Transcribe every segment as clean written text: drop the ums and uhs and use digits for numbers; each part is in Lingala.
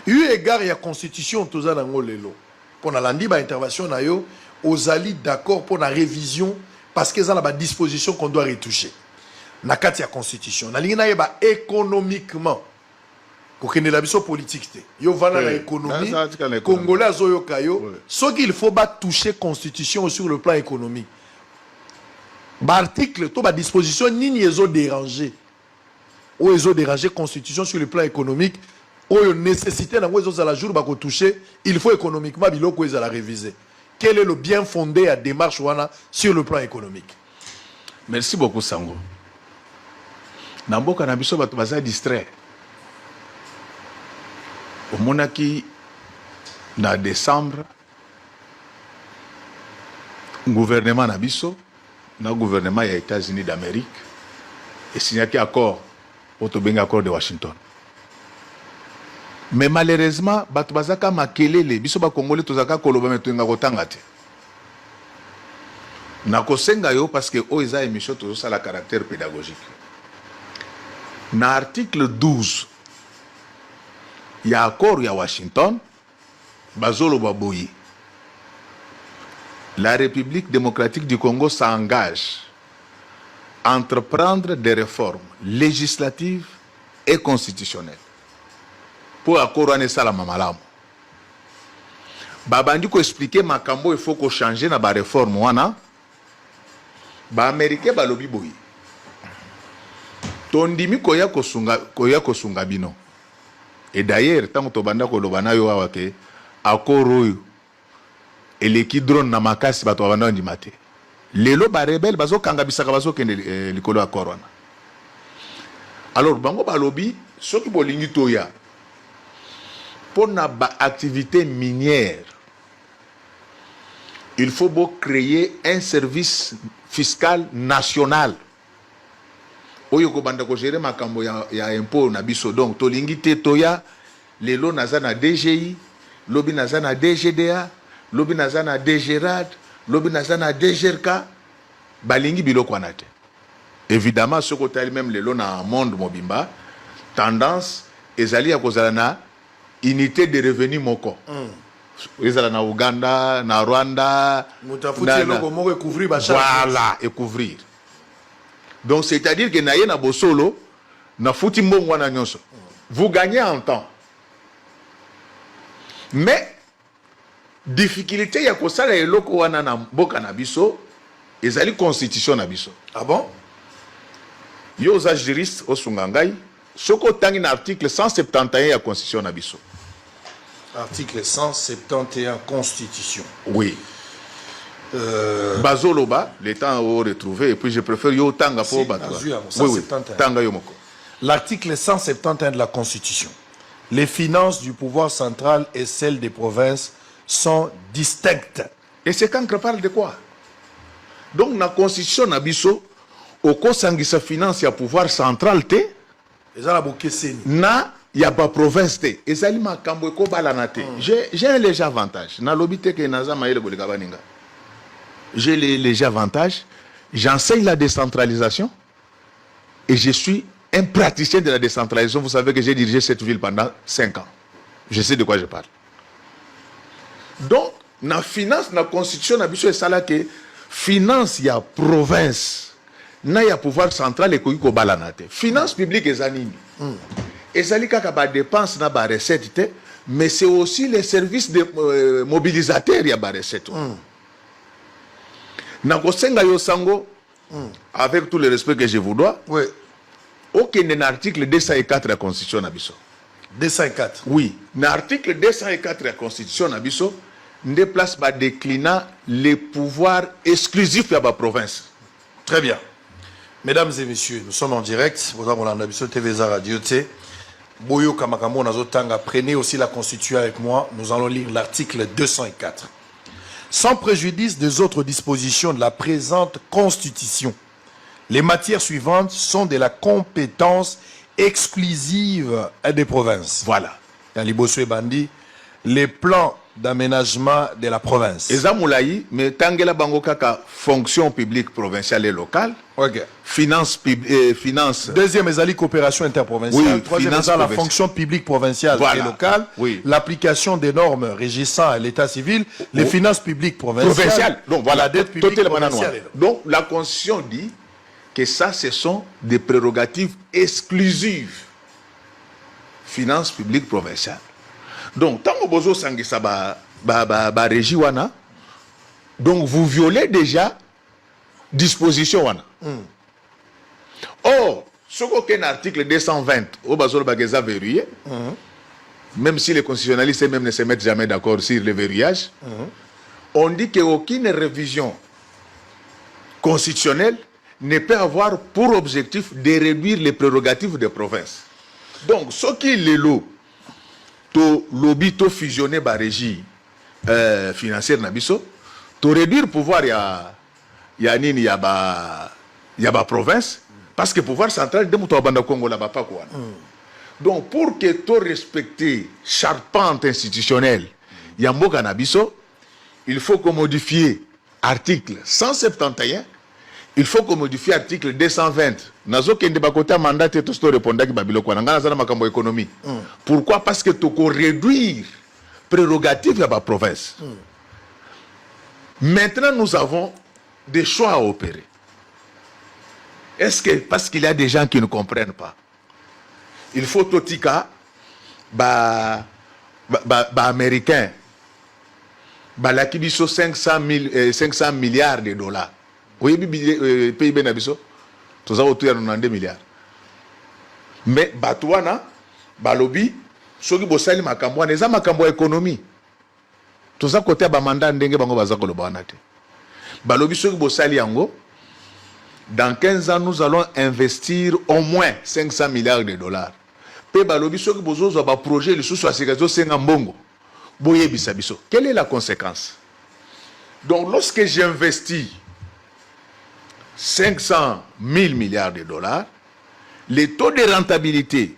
eu égard à la constitution toza nango lelo pour na landi ba intervention na yo aux alliés d'accord pour la révision parce qu'ils ont la disposition qu'on doit retoucher na kati ya constitution na lingi na yeba économiquement pour que la vision politique te yo vana na économie congolais azoyo kayo ce qu'il faut pas toucher constitution sur le plan économique ba article to ba disposition nini ezo déranger ou ezo déranger constitution sur le plan économique ou nécessité na ezo la jour ba ko toucher il faut économiquement biloko ezo la réviser. Quel est le bien fondé à démarche wana sur le plan économique? Merci beaucoup Sango. Namboka na biso bato baza distrait. Au monaki na décembre gouvernement na biso na gouvernement ya États-Unis d'Amérique et signé accord autobenga accord de Washington. Mais malheureusement bato bazaka makelele biso ba Congolais tozaka koloba metenga kotanga te. Na kosenga yo parce que o eza émission tozo sala caractère pédagogique. Na article 12 il y a accord à Washington, Bazolo Baboyi. La République démocratique du Congo s'engage à entreprendre des réformes législatives et constitutionnelles. Pour accord à Salama Malam. Babandi ko expliquer makambo il faut qu'on change na ba réforme wana. Ba américain ba lobi boyi. Tondimi koya kosunga bino. Et d'ailleurs, tant que banda ko lobana yo awake akoro yo eleki drone na makasi bato banda ndimate. Lelo ba rebelle bazo kanga bisaka bazo kende likolo ya corona. Alors bango ba lobi soki bolingi toya pour na ba activité minière il faut créer un service fiscal national. Oyo ko banda ko gérer makambo ya impôt na biso donc to lingité toya lelo naza na DGI lobi naza na DGDA lobi naza na DGRAD lobi naza na DGRK balingi biloko anate évidemment ce côté même lelo na monde mobimba tendance ezali ya kozala na unité de revenu moko ezala na Uganda na Rwanda mutafuti loko moko couvrir ba charge voilà et couvrir. Donc, c'est-à-dire que naye na bosolo, na fouti mbongo na nyonso. Vous gagnez en temps. Mais, difficulté ya kosala eloko wana na mboka na biso, ezali constitution na biso. Ah bon? Yo za juriste o sungangai, soko tangi na article 171 ya constitution na biso. Article 171 constitution. Oui. Bazoloba, le temps au retrouvé, et puis je préfère yo tanga pour battre. Oui, tanga yo moko. L'article 171 de la Constitution. Les finances du pouvoir central et celles des provinces sont distinctes. Et c'est quand on parle de quoi? Donc, la Constitution nabiso, au kosangisa finance ya pouvoir central te, na ya ba province te. Ezali makambo ko balanate. J'ai un léger avantage. Na lobite ke naza maele boleka baninga. J'ai les légers avantages, j'enseigne la décentralisation et je suis un praticien de la décentralisation. Vous savez que j'ai dirigé cette ville pendant 5 ans. Je sais de quoi je parle. Donc, la finance, la constitution, la biso est que finance, il y a province, il y a pouvoir central et il y a balanate. Finance publique est anime. Et ça dit qu'il y a des dépenses, il y a des recettes, mais c'est aussi les services de mobilisateurs, il y a des recettes. Nakosenga yo sango, avec tout le respect que je vous dois, oui. Aucun article 204 de la Constitution nabiso. 204? Oui. L'article 204 de la Constitution nabiso ne place pas déclinant les pouvoirs exclusifs de la province. Très bien. Mesdames et messieurs, nous sommes en direct. Vous avez l'Andabiso TV Radio T. Boyo Kamakamo Nazotanga, prenez aussi la Constitution avec moi. Nous allons lire l'article 204. Sans préjudice des autres dispositions de la présente Constitution, les matières suivantes sont de la compétence exclusive des provinces. Voilà. Dans l'Ibosso et Bandi, les plans d'aménagement de la province. Eza moulayi, mais tangela bango kaka fonction publique provinciale et locale. Ok. Finance. Deuxième, ezali coopération interprovinciale. Oui, troisième, finance la provinciale. fonction publique provinciale Voilà. et locale. Oui. L'application des normes régissant l'état civil. Les finances publiques provinciales. Provinciale. Donc voilà, La dette publique provinciale. Donc la Constitution dit que ça, ce sont des prérogatives exclusives. Finances publiques provinciales. Donc, tant que vous avez ba régie wana, donc vous violez déjà disposition wana. Or, ce qu'aucun article 220 au bazol bageza verrouillé, même si les constitutionnalistes même ne se mettent jamais d'accord sur le verrouillage, on dit qu'aucune révision constitutionnelle ne peut avoir pour objectif de réduire les prérogatives des provinces. Donc, ce qui est le lot, to lobby to fusionner ba régie financière na biso, to réduire pouvoir ya nini ya ba province, parce que pouvoir central de muto banda Congo là ba pas quoi. Donc, pour que to respecter charpente institutionnelle ya mboka na biso, il faut qu'on modifie article 171. Il faut qu'on modifie l'article 220. Nazo kende bakota mandat et tout ce répondant qui babilo kwa ngana zana makambo économie. Pourquoi? Parce que tu ko réduire prérogative à la province. Maintenant nous avons des choix à opérer. Est-ce que parce qu'il y a des gens qui ne comprennent pas, il faut totika ba américain ba la kibiso 500 milliards de dollars. Oui, le PIB nabiso, tous autour de 92 milliards. Mais Batouana, Balobi, ceux qui bossent les makambo, les makambo économie. Tous à côté de mandat ndenge bango bazako le banate. Balobi ceux qui bossent les yango. Dans 15 ans, nous allons investir au moins 500 milliards de dollars. Pe Balobi ceux qui bossent sur un projet, le sous-soit c'est un bongo. Boye bisabiso. Quelle est la conséquence? Donc, lorsque j'investis 500 000 milliards de dollars, les taux de rentabilité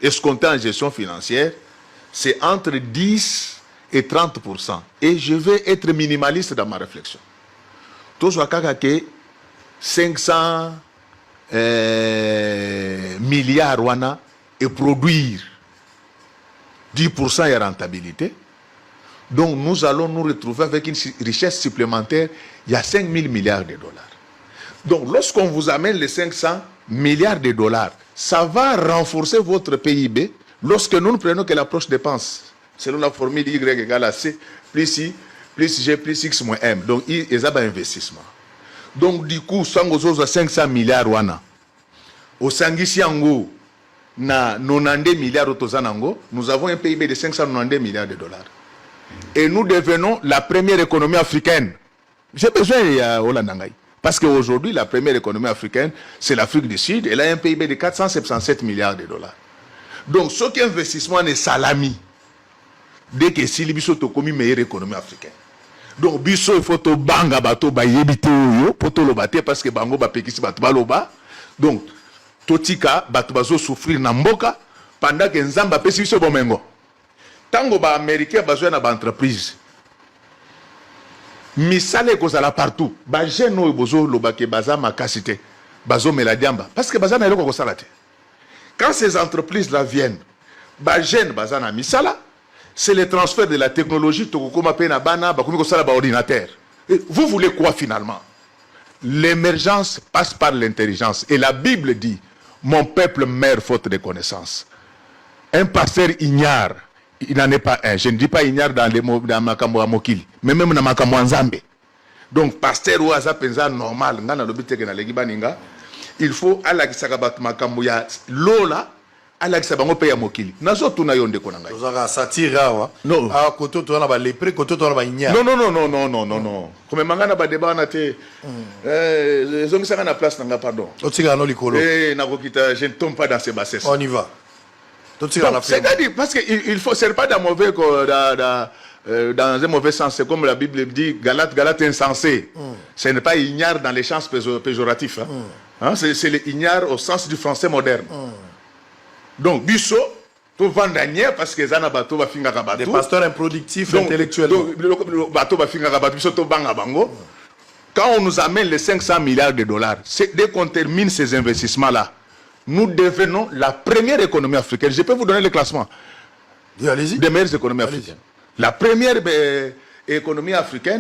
escomptés en gestion financière, c'est entre 10 et 30%. Et je vais être minimaliste dans ma réflexion. Tout ce que 500 milliards wana et produire 10% de rentabilité. Donc nous allons nous retrouver avec une richesse supplémentaire, il y a 5 000 milliards de dollars. Donc, lorsqu'on vous amène les 500 milliards de dollars, ça va renforcer votre PIB lorsque nous ne prenons que l'approche dépense. Selon la formule Y égale à C, plus I, plus G, plus X moins M. Donc, I est un investissement. Donc, du coup, 500 milliards, au Sangisiango, na 92 milliards nous avons un PIB de 592 milliards de dollars. Et nous devenons la première économie africaine. J'ai besoin de Hollandais. Parce qu'aujourd'hui, la première économie africaine, c'est l'Afrique du Sud. Elle a un PIB de 477 milliards de dollars. Donc, ce qui est investissement est salami. Dès que si l'Ibiso est comme une meilleure économie africaine. Donc, Biso, il faut que banga bato ba yebite yo, poto lo bate parce que bango ba pekisi bato ba loba. Donc, totika bato bazo souffrir na mboka pendant que nzamba pesi biso bomengo. Tango ba américain bazo na ba entreprise. Misale kozala partout. Ba jeune oyo bozo lobake baza makasite. Bazo meladiamba parce que baza na eloko kosala te. Quand ces entreprises là viennent, ba jeune baza na misala, c'est le transfert de la technologie tokokoma pe na bana ba komi kosala ba ordinateur. Vous voulez quoi finalement? L'émergence passe par l'intelligence et la Bible dit mon peuple meurt faute de connaissance. Un pasteur ignare. Il n'en est pas un. Je ne dis pas ignare dans les mots dans Makambo Amokili, mais même dans Makambo Nzambe. Donc, pasteur ou aza penza normal, il faut à la Sakabat Makambo ya Lola, à la Sabango Peya Mokili. Nazo tuna yonde konanga. Vous satira wa. Non. Ah, koto to na ba lepre, koto to na ba ignare. Non. Comme mangana ba débat na te. Zongi saka na place nanga pardon. Otika no likolo. Nakokita, je ne tombe pas dans ces bassesses. On y va. C'est-à-dire, parce qu'il faut, c'est pas dans un mauvais sens, c'est comme la Bible dit, Galate insensé. Ce n'est pas ignare dans les sens péjoratifs. C'est le ignare au sens du français moderne. Donc, Bisso, To vandanier parce que zana bato ba finga ka bato. Des pasteurs improductifs intellectuellement. Bato ba finga ka bato biso to banga bango. Quand on nous amène les 500 milliards de dollars, dès qu'on termine ces investissements-là, nous devenons la première économie africaine. Je peux vous donner le classement Oui, allez-y. des meilleures économies africaines. La première économie africaine.